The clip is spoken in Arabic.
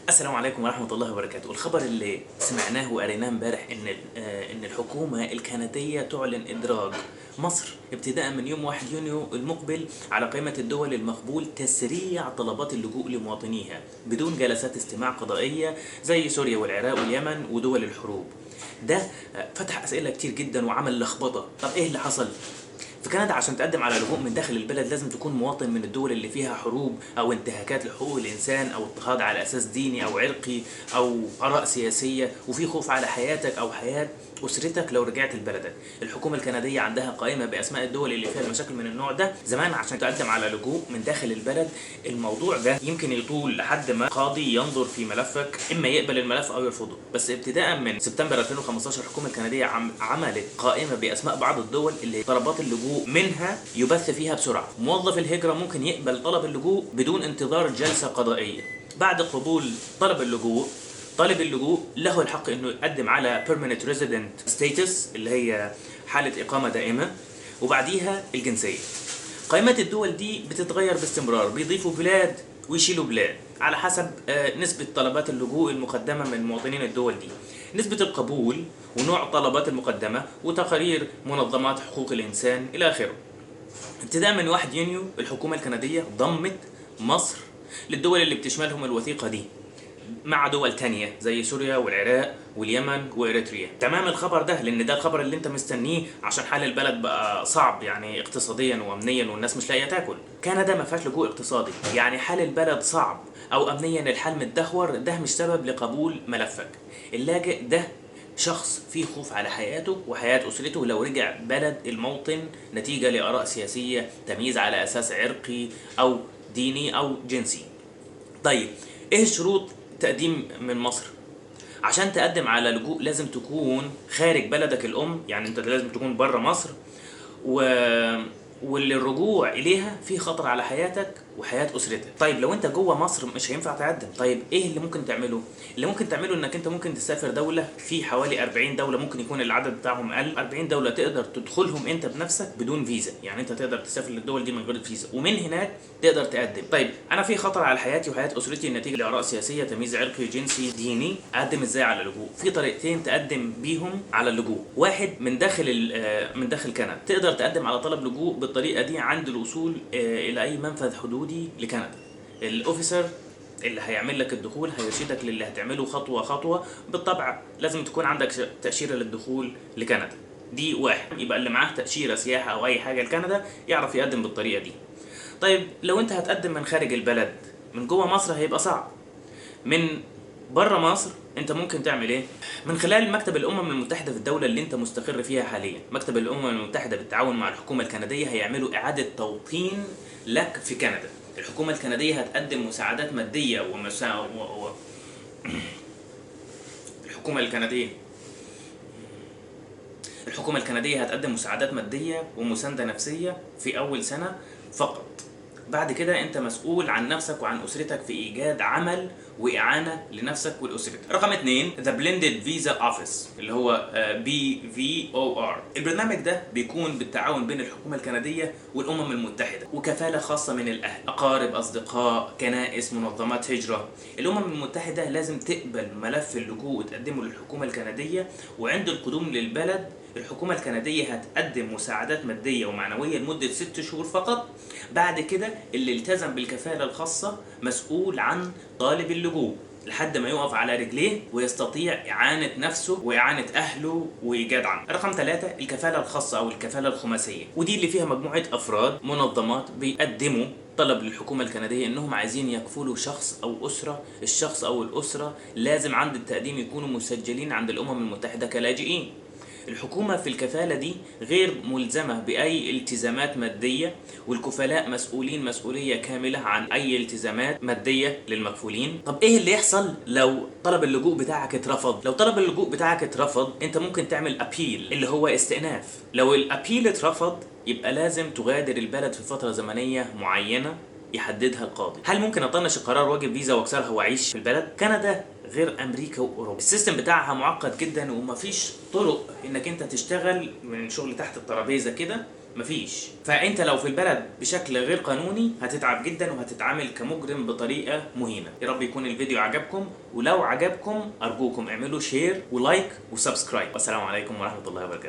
السلام عليكم ورحمة الله وبركاته. الخبر اللي سمعناه وقريناه امبارح ان الحكومة الكندية تعلن ادراج مصر ابتداء من يوم 1 يونيو المقبل على قائمة الدول المقبول تسريع طلبات اللجوء لمواطنيها بدون جلسات استماع قضائية زي سوريا والعراق واليمن ودول الحروب. ده فتح أسئلة كتير جدا وعمل لخبطة. طب ايه اللي حصل؟ في كندا عشان تقدم على لجوء من داخل البلد لازم تكون مواطن من الدول اللي فيها حروب او انتهاكات لحقوق الانسان او اضطهاد على اساس ديني او عرقي او اراء سياسيه، وفي خوف على حياتك او حياه اسرتك لو رجعت لبلدك. الحكومه الكنديه عندها قائمه باسماء الدول اللي فيها المشاكل من النوع ده. زمان عشان تقدم على لجوء من داخل البلد الموضوع ده يمكن يطول لحد ما قاضي ينظر في ملفك، اما يقبل الملف او يرفضه. بس ابتداء من سبتمبر 2015 الحكومه الكنديه عملت قائمه باسماء بعض الدول اللي طلبات اللجوء منها يبث فيها بسرعه. موظف الهجره ممكن يقبل طلب اللجوء بدون انتظار جلسه قضائيه. بعد قبول طلب اللجوء، طالب اللجوء له الحق انه يقدم على permanent resident status اللي هي حالة إقامة دائمة، وبعديها الجنسية. قائمة الدول دي بتتغير باستمرار، بيضيفوا بلاد ويشيلوا بلاد على حسب نسبة طلبات اللجوء المقدمة من مواطنين الدول دي، نسبة القبول ونوع الطلبات المقدمة وتقارير منظمات حقوق الإنسان إلى آخره. ابتداء من 1 يونيو الحكومة الكندية ضمت مصر للدول اللي بتشملهم الوثيقة دي، مع دول تانية زي سوريا والعراق واليمن وإريتريا. تمام الخبر ده، لأن ده الخبر اللي انت مستنيه عشان حال البلد بقى صعب يعني اقتصاديا وأمنيا والناس مش لاقية تاكل. كندا ما فيهاش لجوء اقتصادي، يعني حال البلد صعب أو أمنيا الحال متدهور، ده مش سبب لقبول ملفك. اللاجئ ده شخص فيه خوف على حياته وحياة أسرته لو رجع بلد الموطن نتيجة لآراء سياسية، تمييز على أساس عرقي أو ديني أو جنسي. طيب ايه شروط تقديم من مصر؟ عشان تقدم على لجوء لازم تكون خارج بلدك الأم، يعني انت لازم تكون بره مصر و... واللي الرجوع إليها فيه خطر على حياتك وحياة أسرتك. طيب لو انت جوه مصر مش هينفع تقدم. طيب ايه اللي ممكن تعمله؟ اللي ممكن تعمله انك انت ممكن تسافر دولة، في حوالي 40 دولة ممكن يكون العدد بتاعهم أقل، 40 دولة تقدر تدخلهم انت بنفسك بدون فيزا، يعني انت تقدر تسافر للدول دي من غير فيزا ومن هناك تقدر تقدم. طيب انا في خطر على حياتي وحياة أسرتي نتيجة لآراء سياسية، تمييز عرقي، جنسي، ديني، اقدم ازاي على اللجوء؟ في طريقتين تقدم بيهم على اللجوء. واحد من داخل كندا، تقدر تقدم على طلب لجوء بالطريقة دي عند الوصول إلى أي منفذ حدودي لكندا. الاوفيسر اللي هيعمل لك الدخول هيرشدك للي هتعمله خطوة خطوة. بالطبع لازم تكون عندك تأشيرة للدخول لكندا، دي واحد. يبقى اللي معاه تأشيرة سياحة أو أي حاجة لكندا يعرف يقدم بالطريقة دي. طيب لو أنت هتقدم من خارج البلد، من جوه مصر هيبقى صعب. من بره مصر انت ممكن تعمل ايه؟ من خلال مكتب الامم المتحده في الدوله اللي انت مستقر فيها حاليا. مكتب الامم المتحده بالتعاون مع الحكومه الكنديه هيعملوا اعاده توطين لك في كندا. الحكومه الكنديه هتقدم مساعدات ماديه الحكومه الكنديه الحكومه الكنديه هتقدم مساعدات ماديه ومسانده نفسيه في اول سنه فقط. بعد كده انت مسؤول عن نفسك وعن اسرتك في ايجاد عمل واعانه لنفسك ولاسرتك. رقم 2 The Blended Visa Office اللي هو BVOR. البرنامج ده بيكون بالتعاون بين الحكومه الكنديه والامم المتحده، وكفاله خاصه من الاهل، اقارب، اصدقاء، كنائس، منظمات هجره. الامم المتحده لازم تقبل ملف اللجوء وتقدمه للحكومه الكنديه، وعند القدوم للبلد الحكومة الكندية هتقدم مساعدات مادية ومعنوية لمدة 6 شهور فقط. بعد كده اللي التزم بالكفالة الخاصة مسؤول عن طالب اللجوء لحد ما يقف على رجليه ويستطيع إعانة نفسه وإعانة أهله وإيجاد عمل. رقم 3 الكفالة الخاصة أو الكفالة الخماسية، ودي اللي فيها مجموعة أفراد منظمات بيقدموا طلب للحكومة الكندية انهم عايزين يكفلوا شخص او اسرة. الشخص او الاسرة لازم عند التقديم يكونوا مسجلين عند الامم المتحدة كلاجئين. الحكومة في الكفالة دي غير ملزمة بأي التزامات مادية، والكفلاء مسؤولين مسؤولية كاملة عن أي التزامات مادية للمكفولين. طب إيه اللي يحصل لو طلب اللجوء بتاعك اترفض؟ لو طلب اللجوء بتاعك اترفض أنت ممكن تعمل أبيل اللي هو استئناف. لو الأبيل اترفض يبقى لازم تغادر البلد في فترة زمنية معينة يحددها القاضي. هل ممكن اطنش القرار واجب فيزا واكسرها واعيش في البلد؟ كندا غير امريكا واوروبا، السيستم بتاعها معقد جدا ومفيش طرق انك انت تشتغل من شغل تحت الترابيزه كده مفيش. فانت لو في البلد بشكل غير قانوني هتتعب جدا وهتتعامل كمجرم بطريقه مهينه. يا رب يكون الفيديو عجبكم، ولو عجبكم ارجوكم اعملوا شير ولايك وسبسكرايب. والسلام عليكم ورحمه الله وبركاته.